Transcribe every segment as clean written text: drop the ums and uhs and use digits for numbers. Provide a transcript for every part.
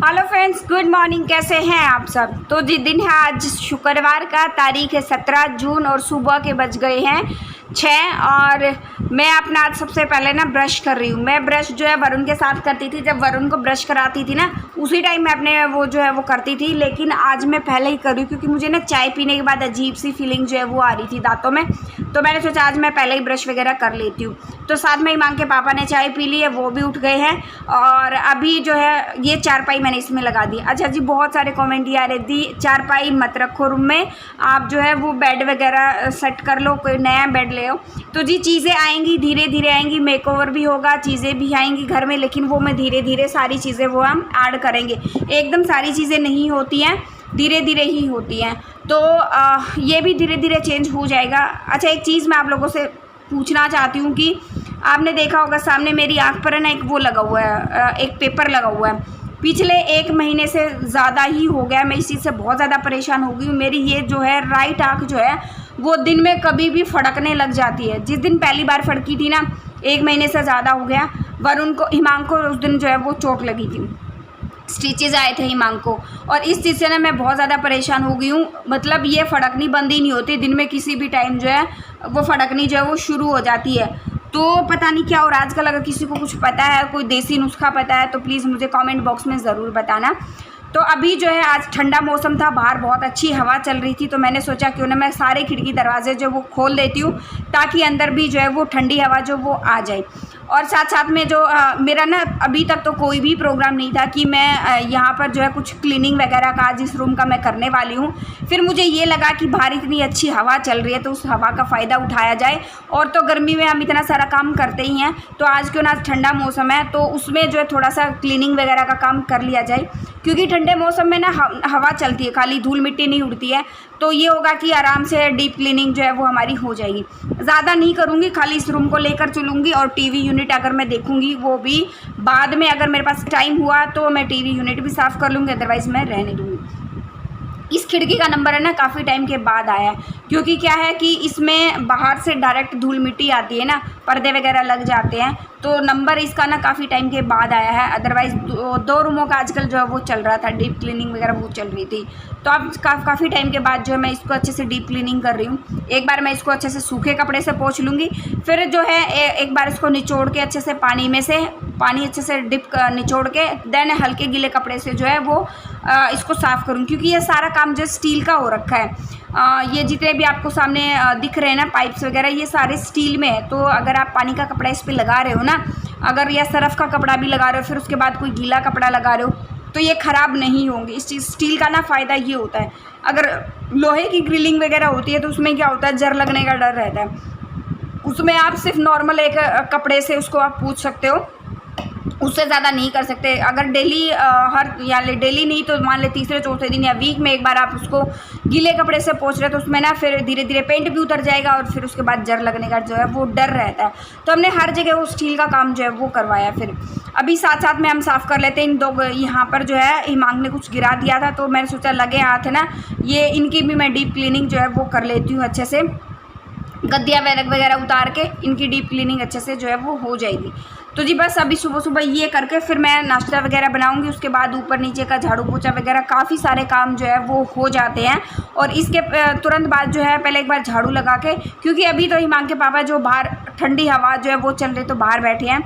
Hello friends, good morning. कैसे हैं आप सब। तो जिस दिन है आज शुक्रवार का, तारीख है 17 जून और सुबह के बज गए हैं 6 और मैं अपना आज सबसे पहले ना ब्रश कर रही हूँ। मैं ब्रश जो है वरुण के साथ करती थी, जब वरुण को ब्रश कराती थी ना उसी टाइम मैं अपने वो जो है वो करती थी, लेकिन आज मैं पहले ही कर रही हूँ क्योंकि मुझे ना चाय पीने के बाद अजीब सी फीलिंग जो है वो आ रही थी दांतों में। तो मैंने सोचा आज मैं पहले ही ब्रश वगैरह कर लेती हूँ। तो साथ में इमाम के पापा ने चाय पी ली है, वो भी उठ गए हैं और अभी जो है ये चारपाई मैंने इसमें लगा दी। अच्छा जी, बहुत सारे कमेंट आ रहे दी चारपाई मत रखो रूम में, आप जो है वो बेड वगैरह सेट कर लो, कोई नया बेड ले आओ। तो जी चीज़ें आएंगी, धीरे धीरे आएंगी, मेकओवर भी होगा, चीज़ें भी आएंगी घर में, लेकिन वो मैं धीरे धीरे सारी चीज़ें वो हम ऐड करेंगे। एकदम सारी चीज़ें नहीं होती हैं, धीरे धीरे ही होती हैं। तो ये भी धीरे धीरे चेंज हो जाएगा। अच्छा, एक चीज़ मैं आप लोगों से पूछना चाहती हूँ कि आपने देखा होगा सामने मेरी आँख पर है ना एक वो लगा हुआ है, एक पेपर लगा हुआ है। पिछले 1 महीने से ज़्यादा ही हो गया, मैं इस चीज़ से बहुत ज़्यादा परेशान हो गई हूँ। मेरी ये जो है राइट आँख जो है वो दिन में कभी भी फड़कने लग जाती है। जिस दिन पहली बार फड़की थी ना, 1 महीने से ज़्यादा हो गया। वरुण को, हिमांग को उस दिन जो है वो चोट लगी थी, स्टिचेज आए थे हिमांग को, और इस चीज़ से ना मैं बहुत ज़्यादा परेशान हो गई हूँ। मतलब ये फड़कनी बंद ही नहीं होती, दिन में किसी भी टाइम जो है वो फड़कनी जो है वो शुरू हो जाती है। तो पता नहीं क्या, और आजकल अगर किसी को कुछ पता है, कोई देसी नुस्खा पता है तो प्लीज़ मुझे कमेंट बॉक्स में ज़रूर बताना। तो अभी जो है आज ठंडा मौसम था, बाहर बहुत अच्छी हवा चल रही थी, तो मैंने सोचा क्यों ना मैं सारे खिड़की दरवाजे जो वो खोल देती हूँ ताकि अंदर भी जो है वो ठंडी हवा जो वो आ जाए। और साथ साथ में जो मेरा ना अभी तक तो कोई भी प्रोग्राम नहीं था कि मैं यहाँ पर जो है कुछ क्लीनिंग वगैरह का आज इस रूम का मैं करने वाली हूँ। फिर मुझे ये लगा कि बाहर इतनी अच्छी हवा चल रही है तो उस हवा का फ़ायदा उठाया जाए, और तो गर्मी में हम इतना सारा काम करते ही हैं, तो आज क्यों ना ठंडा मौसम है तो उसमें जो है थोड़ा सा क्लीनिंग वगैरह का काम कर लिया जाए। क्योंकि ठंडे मौसम में ना हवा चलती है, खाली धूल मिट्टी नहीं उड़ती है, तो ये होगा कि आराम से डीप क्लीनिंग जो है वो हमारी हो जाएगी। ज़्यादा नहीं करूँगी, खाली इस रूम को लेकर चलूँगी, और टीवी यूनिट अगर मैं देखूँगी वो भी बाद में, अगर मेरे पास टाइम हुआ तो मैं टीवी यूनिट भी साफ़ कर लूँगी, अदरवाइज़ मैं रहने दूँगी। इस खिड़की का नंबर है ना काफ़ी टाइम के बाद आया है, क्योंकि क्या है कि इसमें बाहर से डायरेक्ट धूल मिट्टी आती है ना, पर्दे वगैरह लग जाते हैं, तो नंबर इसका ना काफ़ी टाइम के बाद आया है। अदरवाइज़ 2 रूमों का आजकल जो है वो चल रहा था, डीप क्लीनिंग वगैरह वो चल रही थी। तो अब काफ़ी टाइम के बाद जो है मैं इसको अच्छे से डीप क्लीनिंग कर रही हूँ। एक बार मैं इसको अच्छे से सूखे कपड़े से पोंछ लूँगी, फिर जो है एक बार इसको निचोड़ के अच्छे से पानी अच्छे से डिप निचोड़ के देन हल्के गीले कपड़े से जो है वो इसको साफ़ करूँ, क्योंकि ये सारा काम जो स्टील का हो रखा है। ये जितने भी आपको सामने दिख रहे हैं ना पाइप्स वगैरह, ये सारे स्टील में है। तो अगर आप पानी का कपड़ा इस पर लगा रहे हो ना, अगर या सरफ का कपड़ा भी लगा रहे हो, फिर उसके बाद कोई गीला कपड़ा लगा रहे हो, तो ये ख़राब नहीं होंगे। इस चीज़ स्टील का ना फ़ायदा ये होता है, अगर लोहे की ग्रिलिंग वगैरह होती है तो उसमें क्या होता है, जर लगने का डर रहता है। उसमें आप सिर्फ नॉर्मल एक कपड़े से उसको आप पूछ सकते हो, उससे ज़्यादा नहीं कर सकते। अगर डेली डेली नहीं तो मान ले तीसरे चौथे दिन या वीक में एक बार आप उसको गीले कपड़े से पोंछ रहे तो उसमें ना फिर धीरे धीरे पेंट भी उतर जाएगा और फिर उसके बाद जर लगने का जो है वो डर रहता है। तो हमने हर जगह वो स्टील का काम जो है वो करवाया। फिर अभी साथ साथ में हम साफ़ कर लेते हैं। इन 2 यहाँ पर जो है हिमांग ने कुछ गिरा दिया था, तो मैंने सोचा लगे हाथ है ना, ये इनकी भी मैं डीप क्लीनिंग जो है वो कर लेती हूँ अच्छे से। गद्दियाँ वगैरह उतार के इनकी डीप क्लीनिंग अच्छे से जो है वो हो जाएगी। तो जी बस अभी सुबह सुबह ये करके फिर मैं नाश्ता वगैरह बनाऊंगी, उसके बाद ऊपर नीचे का झाड़ू पोछा वगैरह काफ़ी सारे काम जो है वो हो जाते हैं। और इसके तुरंत बाद जो है पहले एक बार झाड़ू लगा के, क्योंकि अभी तो हिमांग के पापा जो बाहर ठंडी हवा जो है वो चल रही तो बाहर बैठे हैं।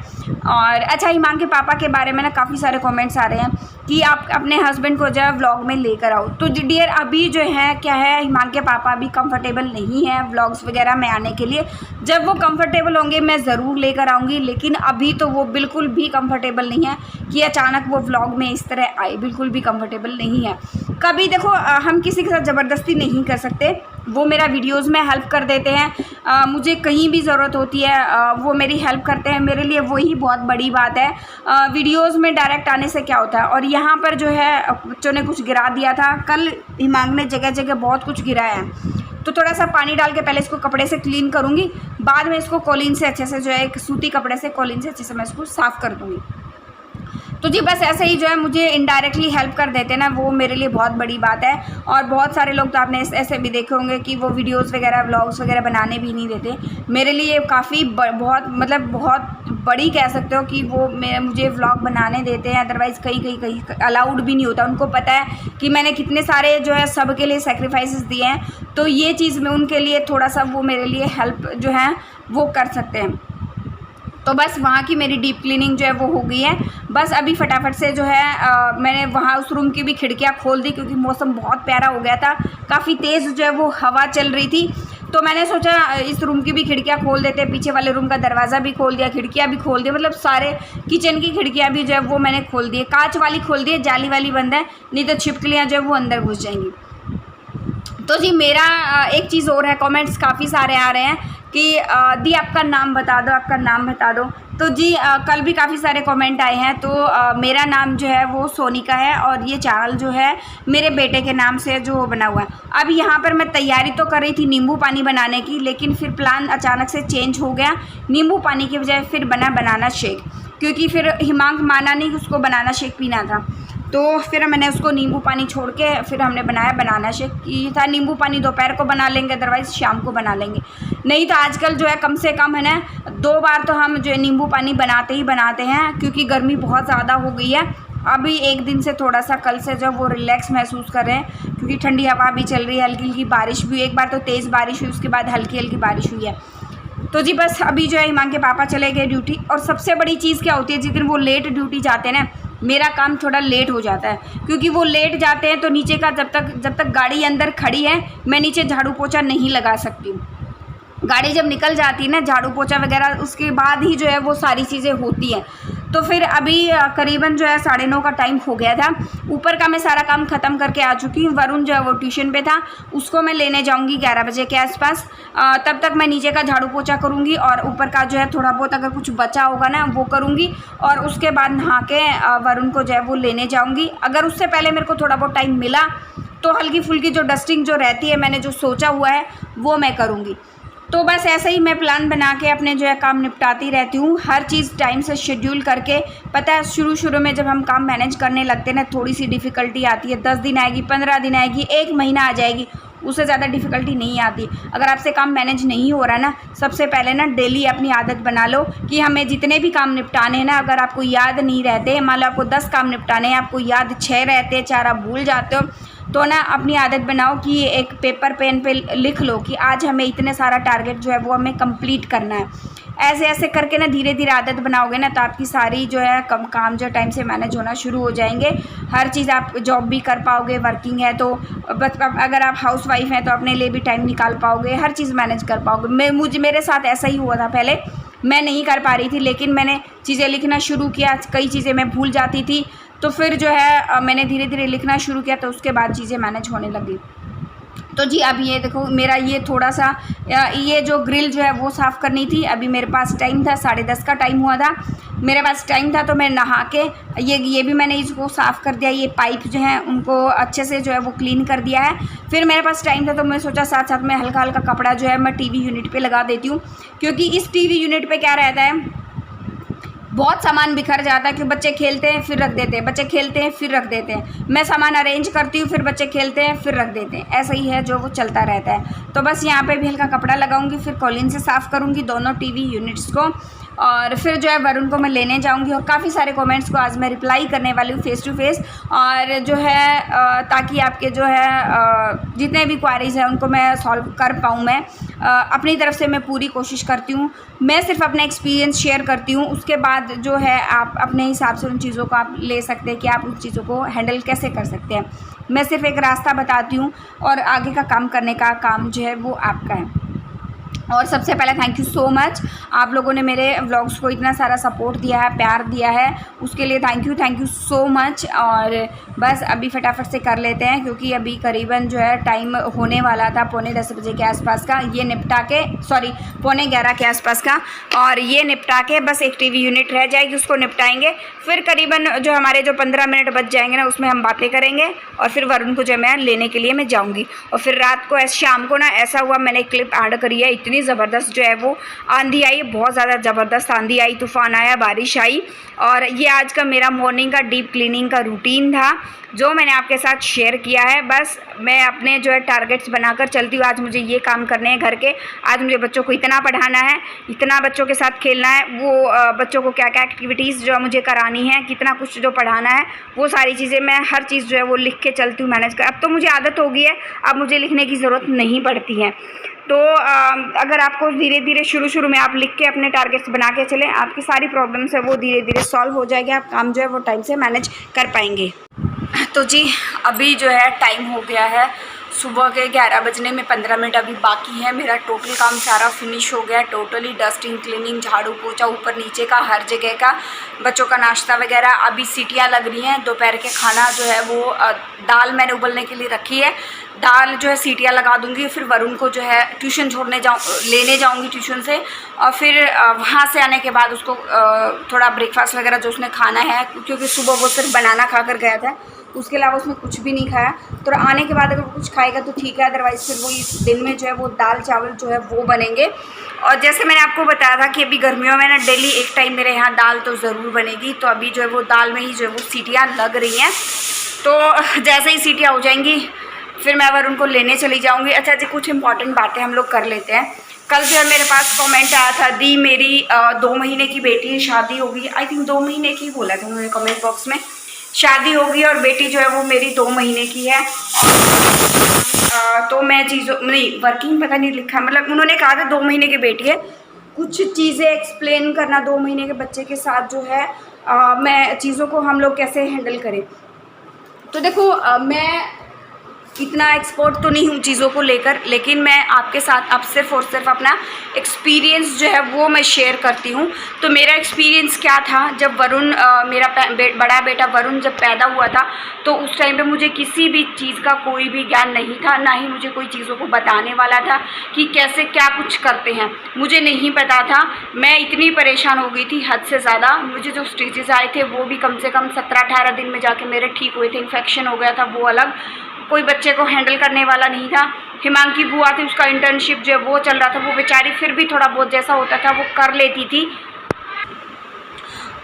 और अच्छा, हिमांग के पापा के बारे में ना काफ़ी सारे कमेंट्स आ रहे हैं कि आप अपने हस्बैंड को जो है व्लॉग में लेकर आओ। तो डियर अभी जो है क्या है, हिमांग के पापा अभी कंफर्टेबल नहीं है व्लॉग्स वगैरह में आने के लिए। जब वो कंफर्टेबल होंगे मैं ज़रूर लेकर आऊँगी, लेकिन अभी तो वो बिल्कुल भी कंफर्टेबल नहीं है कि अचानक वो व्लॉग में इस तरह आए, बिल्कुल भी कंफर्टेबल नहीं है। कभी देखो हम किसी के साथ ज़बरदस्ती नहीं कर सकते, वो मेरा वीडियोस में हेल्प कर देते हैं। मुझे कहीं भी ज़रूरत होती है वो मेरी हेल्प करते हैं, मेरे लिए वही बहुत बड़ी बात है। वीडियोस में डायरेक्ट आने से क्या होता है। और यहाँ पर जो है बच्चों ने कुछ गिरा दिया था, कल हिमांग ने जगह जगह बहुत कुछ गिराया है, तो थोड़ा सा पानी डाल के पहले इसको कपड़े से क्लीन करूँगी, बाद में इसको कॉलिन से अच्छे से जो है एक सूती कपड़े से कॉलिन से अच्छे से मैं इसको साफ़ कर दूँगी। तो जी बस ऐसे ही जो है मुझे इनडायरेक्टली हेल्प कर देते हैं ना, वो मेरे लिए बहुत बड़ी बात है। और बहुत सारे लोग तो आपने ऐसे भी देखे होंगे कि वो वीडियोस वगैरह व्लॉग्स वगैरह बनाने भी नहीं देते। मेरे लिए काफ़ी बहुत मतलब बहुत बड़ी कह सकते हो कि वो मुझे व्लॉग बनाने देते हैं, अदरवाइज़ कहीं अलाउड भी नहीं होता। उनको पता है कि मैंने कितने सारे जो है सब के लिए सेक्रीफाइसेस दिए हैं, तो ये चीज़ में उनके लिए थोड़ा सा वो मेरे लिए हेल्प जो है वो कर सकते हैं। तो बस वहाँ की मेरी डीप क्लीनिंग जो है वो हो गई है। बस अभी फटाफट से जो है मैंने वहाँ उस रूम की भी खिड़कियाँ खोल दी, क्योंकि मौसम बहुत प्यारा हो गया था, काफ़ी तेज़ जो है वो हवा चल रही थी। तो मैंने सोचा इस रूम की भी खिड़कियाँ खोल देते, पीछे वाले रूम का दरवाज़ा भी खोल दिया, खिड़कियाँ भी खोल दी, मतलब सारे किचन की खिड़कियाँ भी जो है वो मैंने खोल दी। कांच वाली खोल दी है, जाली वाली बंद है, नहीं तो छिपकलियाँ जो है वो अंदर घुस जाएंगी। तो जी मेरा एक चीज़ और है, कमेंट्स काफ़ी सारे आ रहे हैं कि दी आपका नाम बता दो, आपका नाम बता दो। तो जी कल भी काफ़ी सारे कमेंट आए हैं। तो मेरा नाम जो है वो सोनिका है, और ये चैनल जो है मेरे बेटे के नाम से जो बना हुआ है। अब यहाँ पर मैं तैयारी तो कर रही थी नींबू पानी बनाने की, लेकिन फिर प्लान अचानक से चेंज हो गया, नींबू पानी की बजाय फिर बना बनाना शेक, क्योंकि फिर हिमांक माना नहीं कि उसको बनाना शेक पीना था। तो फिर मैंने उसको नींबू पानी छोड़ के फिर हमने बनाया बनाना शेक। ये था नींबू पानी दोपहर को बना लेंगे, अदरवाइज़ शाम को बना लेंगे। नहीं तो आजकल जो है कम से कम है ना 2 बार तो हम जो है नींबू पानी बनाते ही बनाते हैं, क्योंकि गर्मी बहुत ज़्यादा हो गई है। अभी एक दिन से थोड़ा सा कल से जो वो रिलैक्स महसूस कर रहे हैं, क्योंकि ठंडी हवा भी चल रही है, हल्की हल्की बारिश भी हुई। एक बार तो तेज़ बारिश हुई, उसके बाद हल्की हल्की बारिश हुई है। तो जी बस अभी जो है हिमांक के पापा चले गए ड्यूटी। और सबसे बड़ी चीज़ क्या होती है, जिस दिन वो लेट ड्यूटी जाते हैं ना, मेरा काम थोड़ा लेट हो जाता है, क्योंकि वो लेट जाते हैं तो नीचे का जब तक गाड़ी अंदर खड़ी है मैं नीचे झाड़ू पोछा नहीं लगा सकती हूँ। गाड़ी जब निकल जाती है ना, झाड़ू पोछा वगैरह उसके बाद ही जो है वो सारी चीज़ें होती हैं। तो फिर अभी करीबन जो है 9:30 का टाइम हो गया था। ऊपर का मैं सारा काम ख़त्म करके आ चुकी हूँ। वरुण जो है वो ट्यूशन पे था, उसको मैं लेने जाऊँगी 11 बजे के आसपास। तब तक मैं नीचे का झाड़ू पोछा करूँगी, और ऊपर का जो है थोड़ा बहुत अगर कुछ बचा होगा ना वो करूँगी, और उसके बाद नहा के वरुण को जो है वो लेने जाऊँगी। अगर उससे पहले मेरे को थोड़ा बहुत टाइम मिला तो हल्की फुल्की जो डस्टिंग जो रहती है, मैंने जो सोचा हुआ है वो मैं करूँगी। तो बस ऐसे ही मैं प्लान बना के अपने जो है काम निपटाती रहती हूँ, हर चीज़ टाइम से शेड्यूल करके। पता है शुरू में जब हम काम मैनेज करने लगते हैं ना, थोड़ी सी डिफ़िकल्टी आती है। 10 दिन आएगी, 15 दिन आएगी, 1 महीना आ जाएगी, उससे ज़्यादा डिफ़िकल्टी नहीं आती। अगर आपसे काम मैनेज नहीं हो रहा ना, सबसे पहले ना डेली अपनी आदत बना लो कि हमें जितने भी काम निपटाने हैं ना, अगर आपको याद नहीं रहते, मान लो आपको 10 काम निपटाने हैं, आपको याद 6 रहते हैं, 4 आप भूल जाते हो, तो ना अपनी आदत बनाओ कि एक पेपर पेन पे लिख लो कि आज हमें इतने सारा टारगेट जो है वो हमें कंप्लीट करना है। ऐसे ऐसे करके ना धीरे धीरे आदत बनाओगे ना, तो आपकी सारी जो है काम जो टाइम से मैनेज होना शुरू हो जाएंगे। हर चीज़ आप जॉब भी कर पाओगे, वर्किंग है तो, बस अगर आप हाउस वाइफ हैं तो अपने लिए भी टाइम निकाल पाओगे, हर चीज़ मैनेज कर पाओगे। मेरे साथ ऐसा ही हुआ था। पहले मैं नहीं कर पा रही थी, लेकिन मैंने चीज़ें लिखना शुरू किया, कई चीज़ें मैं भूल जाती थी, तो फिर जो है मैंने धीरे धीरे लिखना शुरू किया, तो उसके बाद चीज़ें मैनेज होने लगी। तो जी अब ये देखो, मेरा ये थोड़ा सा ये जो ग्रिल जो है वो साफ़ करनी थी। अभी मेरे पास टाइम था, 10:30 का टाइम हुआ था, मेरे पास टाइम था, तो मैं नहा के ये भी मैंने इसको साफ़ कर दिया। ये पाइप जो है उनको अच्छे से जो है वो क्लीन कर दिया है। फिर मेरे पास टाइम था, तो मैं सोचा साथ साथ में हल्का हल्का कपड़ा जो है मैं टीवी यूनिट पे लगा देती हूँ, क्योंकि इस टीवी यूनिट पे क्या रहता है, बहुत सामान बिखर जाता है कि बच्चे खेलते हैं फिर रख देते हैं, बच्चे खेलते हैं फिर रख देते हैं, मैं सामान अरेंज करती हूँ, फिर बच्चे खेलते हैं फिर रख देते हैं, ऐसा ही है जो वो चलता रहता है। तो बस यहाँ पे भी हल्का कपड़ा लगाऊंगी, फिर कॉलिन से साफ़ करूँगी दोनों टीवी यूनिट्स को, और फिर जो है वरुण को मैं लेने जाऊंगी। और काफ़ी सारे कमेंट्स को आज मैं रिप्लाई करने वाली हूँ फेस टू फेस, और जो है ताकि आपके जो है जितने भी क्वारीज़ हैं उनको मैं सॉल्व कर पाऊँ। मैं अपनी तरफ से मैं पूरी कोशिश करती हूँ, मैं सिर्फ अपना एक्सपीरियंस शेयर करती हूँ, उसके बाद जो है आप अपने हिसाब से उन चीज़ों को आप ले सकते हैं कि आप उन चीज़ों को हैंडल कैसे कर सकते हैं। मैं सिर्फ एक रास्ता बताती हूँ, और आगे का काम करने का काम जो है वो आपका है। और सबसे पहले थैंक यू सो मच, आप लोगों ने मेरे व्लॉग्स को इतना सारा सपोर्ट दिया है, प्यार दिया है, उसके लिए थैंक यू सो मच। और बस अभी फटाफट से कर लेते हैं, क्योंकि अभी करीबन जो है टाइम होने वाला था 9:45 बजे के आसपास का, ये निपटा के 11:15 के आसपास का, और ये निपटा के बस एक टीवी यूनिट रह जाएगी, उसको निपटाएंगे। फिर करीबन जो हमारे जो 15 मिनट बच जाएंगे ना, उसमें हम बातें करेंगे, और फिर वरुण को जो मैं लेने के लिए मैं जाऊँगी। और फिर रात को शाम को ना ऐसा हुआ, मैंने क्लिप ऐड करी है, इतनी इतनी ज़बरदस्त जो है वो आंधी आई, बहुत ज़्यादा ज़बरदस्त आंधी आई, तूफ़ान आया, बारिश आई। और ये आज का मेरा मॉर्निंग का डीप क्लीनिंग का रूटीन था जो मैंने आपके साथ शेयर किया है। बस मैं अपने जो है टारगेट्स बनाकर चलती हूँ। आज मुझे ये काम करने हैं घर के, आज मुझे बच्चों को इतना पढ़ाना है, इतना बच्चों के साथ खेलना है, वो बच्चों को क्या क्या एक्टिविटीज़ जो मुझे करानी है, कितना कुछ जो पढ़ाना है, वो सारी चीज़ें मैं हर चीज़ जो है वो लिख के चलती हूँ, मैनेज कर। अब तो मुझे आदत हो गई है, अब मुझे लिखने की ज़रूरत नहीं पड़ती है। तो अगर आपको धीरे धीरे शुरू में आप लिख के अपने टारगेट्स बना के चलें, आपकी सारी प्रॉब्लम्स है वो धीरे धीरे सॉल्व हो जाएगी, आप काम जो है वो टाइम से मैनेज कर पाएंगे। तो जी अभी जो है टाइम हो गया है सुबह के 11 बजने में 15 मिनट अभी बाकी है। मेरा टोटल काम सारा फिनिश हो गया, टोटली डस्टिंग, क्लीनिंग, झाड़ू पोछा ऊपर नीचे का हर जगह का, बच्चों का नाश्ता वगैरह। अभी सीटियाँ लग रही हैं, दोपहर के खाना जो है वो दाल मैंने उबलने के लिए रखी है, दाल जो है सीटियाँ लगा दूंगी। फिर वरुण को जो है ट्यूशन लेने जाऊंगी ट्यूशन से, और फिर वहाँ से आने के बाद उसको थोड़ा ब्रेकफास्ट वगैरह जो उसने खाना है, क्योंकि सुबह वो सिर्फ बनाना खा कर गया था, उसके अलावा उसने कुछ भी नहीं खाया। तो आने के बाद अगर कुछ खाएगा तो ठीक है, अदरवाइज़ फिर वो इस दिन में जो है वो दाल चावल जो है वो बनेंगे। और जैसे मैंने आपको बताया था कि अभी गर्मियों में ना डेली एक टाइम मेरे यहाँ दाल तो ज़रूर बनेगी, तो अभी जो है वो दाल में ही जो है वो सीटियाँ लग रही हैं। तो जैसे ही सीटियाँ हो जाएंगी फिर मैं वरुण को लेने चली जाऊँगी। अच्छा जी, कुछ इंपॉर्टेंट बातें हम लोग कर लेते हैं। कल जो है मेरे पास कमेंट आया था, दी मेरी 2 महीने की बेटी है, शादी होगी। आई थिंक 2 महीने की बोला था उन्होंने कमेंट बॉक्स में, शादी होगी और बेटी जो है वो मेरी 2 महीने की है। तो मैं चीज़ों नहीं वर्किंग पता नहीं लिखा, मतलब उन्होंने कहा था 2 महीने की बेटी है, कुछ चीज़ें एक्सप्लेन करना 2 महीने के बच्चे के साथ जो है मैं चीज़ों को हम लोग कैसे हैंडल करें। तो देखो मैं इतना एक्सपर्ट तो नहीं हूँ चीज़ों को लेकर, लेकिन मैं आपके साथ अब सिर्फ और सिर्फ अपना एक्सपीरियंस जो है वो मैं शेयर करती हूँ। तो मेरा एक्सपीरियंस क्या था, जब वरुण मेरा बड़ा बेटा वरुण जब पैदा हुआ था, तो उस टाइम पे मुझे किसी भी चीज़ का कोई भी ज्ञान नहीं था, ना ही मुझे कोई चीज़ों को बताने वाला था कि कैसे क्या कुछ करते हैं, मुझे नहीं पता था। मैं इतनी परेशान हो गई थी हद से ज़्यादा। मुझे जो स्टिचेस आए थे वो भी कम से कम 17-18 दिन में जाके मेरे ठीक हुए थे, इन्फेक्शन हो गया था वो अलग, कोई बच्चे को हैंडल करने वाला नहीं था। हिमांकी बुआ थी, उसका इंटर्नशिप जो है वो चल रहा था, वो बेचारी फिर भी थोड़ा बहुत जैसा होता था वो कर लेती थी।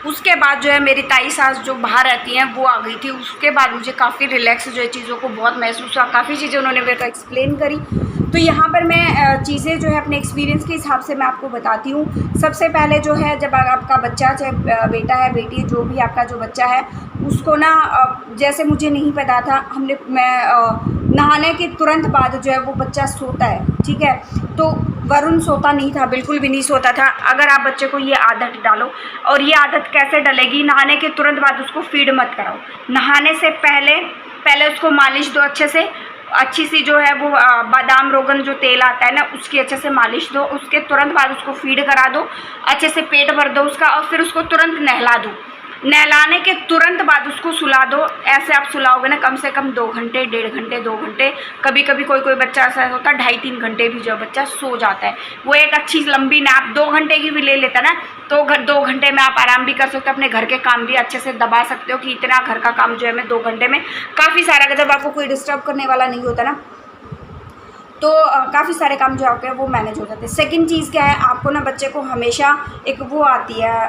उसके बाद जो है मेरी ताई सास जो बाहर रहती हैं वो आ गई थी, उसके बाद मुझे काफ़ी रिलैक्स जो है चीज़ों को बहुत महसूस हुआ, काफ़ी चीज़ें उन्होंने मेरे को एक्सप्लेन करी। तो यहाँ पर मैं चीज़ें जो है अपने एक्सपीरियंस के हिसाब से मैं आपको बताती हूँ। सबसे पहले जो है, जब आपका बच्चा, चाहे बेटा है बेटी है, जो भी आपका जो बच्चा है, उसको ना जैसे मुझे नहीं पता था, मैं नहाने के तुरंत बाद जो है वो बच्चा सोता है, ठीक है। तो वरुण सोता नहीं था, बिल्कुल भी नहीं सोता था। अगर आप बच्चे को ये आदत डालो, और ये आदत कैसे डलेगी, नहाने के तुरंत बाद उसको फीड मत कराओ, नहाने से पहले उसको मालिश दो अच्छे से, अच्छी सी जो है वो बादाम रोगन जो तेल आता है ना, उसकी अच्छे से मालिश दो। उसके तुरंत बाद उसको फीड करा दो, अच्छे से पेट भर दो उसका, और फिर उसको तुरंत नहला दो। नहलाने के तुरंत बाद उसको सुला दो। ऐसे आप सुलाओगे ना कम से कम 2 घंटे, 1.5 घंटे, 2 घंटे, कभी कभी कोई बच्चा ऐसा होता है 2.5-3 घंटे भी जो बच्चा सो जाता है। वो एक अच्छी लंबी नैप 2 घंटे की भी ले लेता ना, तो 2 घंटे में आप आराम भी कर सकते हो, अपने घर के काम भी अच्छे से दबा सकते हो कि इतना घर का काम जो है मैं 2 घंटे में काफ़ी सारा, जब आपको कोई डिस्टर्ब करने वाला नहीं होता ना, तो काफ़ी सारे काम जो आपके वो मैनेज हो जाते हैं। सेकंड चीज़ क्या है, आपको ना बच्चे को हमेशा एक वो आती है,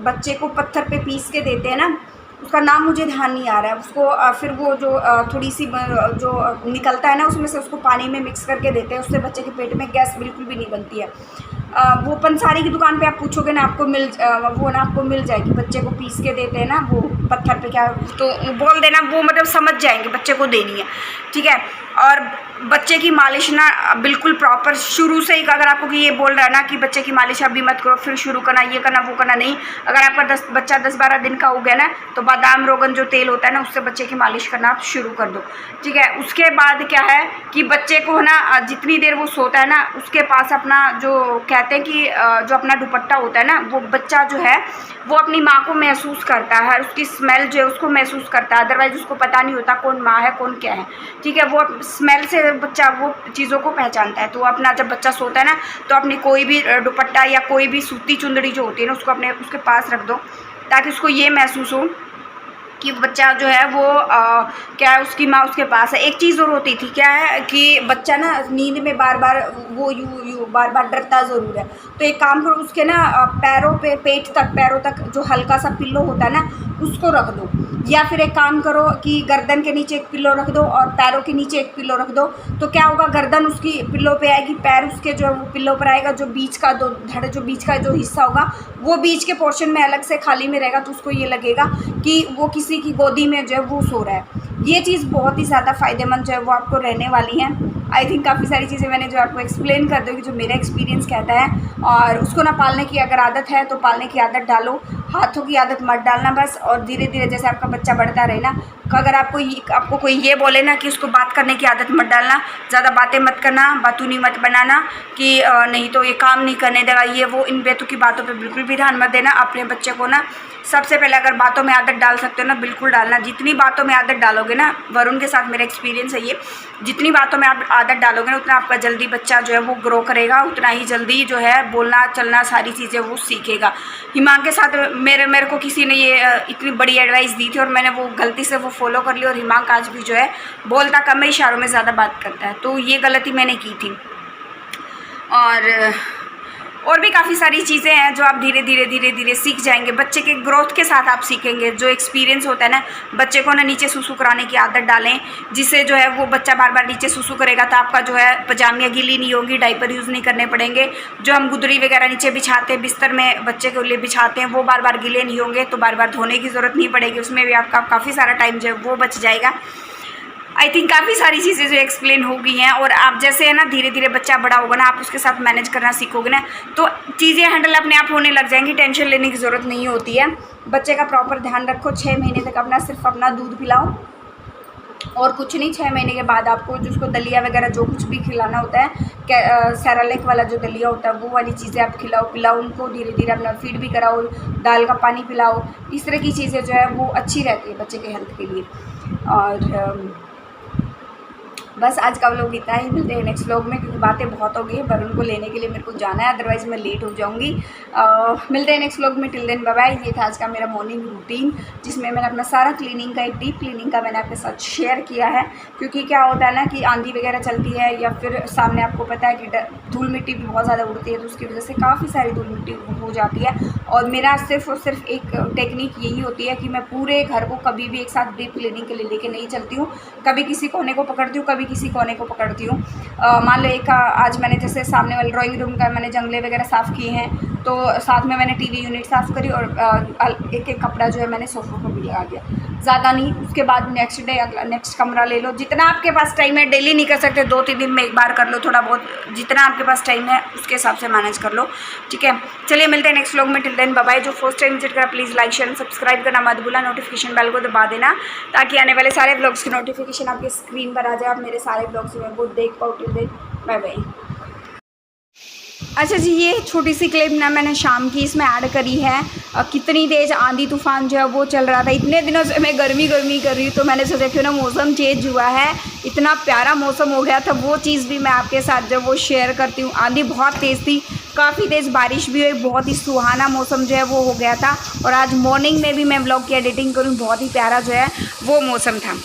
बच्चे को पत्थर पे पीस के देते हैं ना, उसका नाम मुझे ध्यान नहीं आ रहा है, उसको फिर वो जो थोड़ी सी जो निकलता है ना उसमें से, उसको पानी में मिक्स करके देते हैं, उससे बच्चे के पेट में गैस बिल्कुल भी नहीं बनती है। वो पंसारी की दुकान पे आप पूछोगे ना, आपको आपको मिल जाएगी। बच्चे को पीस के देते हैं ना वो पत्थर पे, क्या तो बोल देना, वो मतलब समझ जाएंगे बच्चे को देनी है, ठीक है। और बच्चे की मालिश ना बिल्कुल प्रॉपर शुरू से ही, अगर आपको कि ये बोल रहा है ना कि बच्चे की मालिश अभी मत करो, फिर शुरू करना, ये करना वो करना, नहीं। अगर आपका बच्चा 10-12 दिन का हो गया ना, तो बादाम रोगन जो तेल होता है ना, उससे बच्चे की मालिश करना आप शुरू कर दो, ठीक है। उसके बाद क्या है कि बच्चे को ना जितनी देर वो सोता है ना, उसके पास अपना जो कहते हैं कि जो अपना दुपट्टा होता है ना, वो बच्चा जो है वो अपनी माँ को महसूस करता है, उसकी स्मेल जो है उसको महसूस करता है। अदरवाइज उसको पता नहीं होता कौन माँ है कौन क्या है, ठीक है। वो स्मेल से बच्चा वो चीज़ों को पहचानता है। तो अपना जब बच्चा सोता है ना, तो अपनी कोई भी दुपट्टा या कोई भी सूती चुंदड़ी जो होती है ना, उसको उसके पास रख दो, ताकि उसको ये महसूस हो कि बच्चा जो है वो क्या है, उसकी माँ उसके पास है। एक चीज़ और होती थी, क्या है कि बच्चा ना नींद में बार बार वो यूँ बार बार डरता ज़रूर है। तो एक काम करो, उसके ना पैरों पे, पेट तक, पैरों तक जो हल्का सा पिल्लो होता है ना, उसको रख दो। या फिर एक काम करो कि गर्दन के नीचे एक पिल्लो रख दो और पैरों के नीचे एक पिल्लो रख दो। तो क्या होगा, गर्दन उसकी पिल्लो पे आएगी, पैर उसके जो है वो पिल्लो पर आएगा। जो बीच का दो धड़, जो बीच का जो हिस्सा होगा वो बीच के पोर्शन में अलग से खाली में रहेगा। तो उसको ये लगेगा कि वो किसी की गोदी में जो है वो सो रहा है। ये चीज़ बहुत ही ज़्यादा फ़ायदेमंद जो है वो आपको रहने वाली है। आई थिंक काफ़ी सारी चीज़ें मैंने जो आपको एक्सप्लेन कर दूँगी, जो मेरा एक्सपीरियंस कहता है। और उसको ना पालने की अगर आदत है तो पालने की आदत डालो, हाथों की आदत मत डालना बस। और धीरे धीरे जैसे आपका बच्चा बढ़ता रहे ना, अगर आपको कोई ये बोले ना कि उसको बात करने की आदत मत डालना, ज़्यादा बातें मत करना, बातूनी मत बनाना कि नहीं तो ये काम नहीं करने देगा, ये वो, इन बेतु की बातों पे बिल्कुल भी ध्यान मत देना। अपने बच्चे को ना सबसे पहले अगर बातों में आदत डाल सकते हो ना, बिल्कुल डालना। जितनी बातों में आदत डालोगे ना, वरुण के साथ मेरा एक्सपीरियंस है ये, जितनी बातों में आप आदत डालोगे ना, उतना आपका जल्दी बच्चा जो है वो ग्रो करेगा, उतना ही जल्दी जो है बोलना चलना सारी चीज़ें वो सीखेगा। हिमांग के साथ मेरे को किसी ने ये इतनी बड़ी एडवाइस दी थी और मैंने वो गलती से वो फॉलो कर ली, और हिमांग आज भी जो है बोलता कम है, इशारों में ज़्यादा बात करता है। तो ये गलती मैंने की थी। और भी काफ़ी सारी चीज़ें हैं जो आप धीरे धीरे सीख जाएंगे। बच्चे के ग्रोथ के साथ आप सीखेंगे। जो एक्सपीरियंस होता है ना, बच्चे को ना नीचे सुसु कराने की आदत डालें, जिससे जो है वो बच्चा बार बार नीचे सुसु करेगा तो आपका जो है पजामियाँ गीली नहीं होगी, डाइपर यूज़ नहीं करने पड़ेंगे। जो हम गुदरी वगैरह नीचे बिछाते हैं, बिस्तर में बच्चे के लिए बिछाते हैं, वो बार बार गीले नहीं होंगे, तो बार बार धोने की ज़रूरत नहीं पड़ेगी। उसमें भी आपका काफ़ी सारा टाइम जो है वो बच जाएगा। आई थिंक काफ़ी सारी चीज़ें जो एक्सप्लेन हो गई हैं। और आप जैसे है ना, धीरे धीरे बच्चा बड़ा होगा ना, आप उसके साथ मैनेज करना सीखोगे ना, तो चीज़ें हैंडल अपने आप होने लग जाएंगी। टेंशन लेने की ज़रूरत नहीं होती है। बच्चे का प्रॉपर ध्यान रखो। 6 महीने तक अपना सिर्फ अपना दूध पिलाओ और कुछ नहीं। 6 महीने के बाद आपको जिसको दलिया वगैरह जो कुछ भी खिलाना होता है, सेरेलैक वाला जो दलिया होता है, वो वाली चीज़ें आप पिलाओ उनको। धीरे धीरे अपना फीड भी कराओ, दाल का पानी पिलाओ। इस तरह की चीज़ें जो है वो अच्छी रहती है बच्चे के हेल्थ के लिए। और बस आज का व्लॉग इतना ही। मिलते हैं नेक्स्ट व्लॉग में, क्योंकि बातें बहुत हो गई है। वरुण को लेने के लिए मेरे को जाना है, अदरवाइज़ मैं लेट हो जाऊंगी। मिलते हैं नेक्स्ट व्लॉग में। Till then bye bye. ये था आज का मेरा मॉर्निंग रूटीन, जिसमें मैंने अपना सारा क्लीनिंग का, एक डीप क्लीनिंग का मैंने आपके साथ शेयर किया है। क्योंकि क्या होता है ना कि आंधी वगैरह चलती है, या फिर सामने आपको पता है कि धूल मिट्टी भी बहुत ज़्यादा उड़ती है, तो उसकी वजह से काफ़ी सारी धूल मिट्टी हो जाती है। और मेरा सिर्फ और सिर्फ एक टेक्निक यही होती है कि मैं पूरे घर को कभी भी एक साथ डीप क्लीनिंग के लिए लेके नहीं चलती हूँ। कभी किसी कोने को पकड़ती हूँ, कभी किसी कोने को पकड़ती हूँ। मान लो आज मैंने जैसे सामने वाले ड्राइंग रूम का मैंने जंगले वगैरह साफ़ किए हैं, तो साथ में मैंने टीवी यूनिट साफ़ करी, और एक एक कपड़ा जो है मैंने सोफा को भी लगा दिया, ज़्यादा नहीं। उसके बाद नेक्स्ट डे नेक्स्ट कमरा ले लो। जितना आपके पास टाइम है, डेली नहीं कर सकते, 2-3 दिन में एक बार कर लो, थोड़ा बहुत जितना आपके पास टाइम है उसके हिसाब से मैनेज कर लो, ठीक है। चलिए मिलते हैं नेक्स्ट व्लॉग में। Till then bye bye. जो फर्स्ट टाइम विजिट करा, प्लीज़ लाइक शेयर सब्सक्राइब करना मत भूलना, नोटिफिकेशन बेल को दबा देना, ताकि आने वाले सारे व्लॉग्स की नोटिफिकेशन आपके स्क्रीन पर आ जाए, आप मेरे सारे व्लॉग्स में वो देख पाओ। Till then bye bye. अच्छा जी, ये छोटी सी क्लिप ना मैंने शाम की इसमें ऐड करी है। कितनी तेज़ आंधी तूफान जो है वो चल रहा था। इतने दिनों से मैं गर्मी कर रही हूँ, तो मैंने सोचा क्यों ना मौसम चेंज हुआ है, इतना प्यारा मौसम हो गया था, वो चीज़ भी मैं आपके साथ जो वो शेयर करती हूँ। आंधी बहुत तेज़ थी, काफ़ी तेज़ बारिश भी हुई, बहुत ही सुहाना मौसम जो है वो हो गया था। और आज मॉर्निंग में भी मैं व्लॉग की एडिटिंग करूँ, बहुत ही प्यारा जो है वो मौसम था।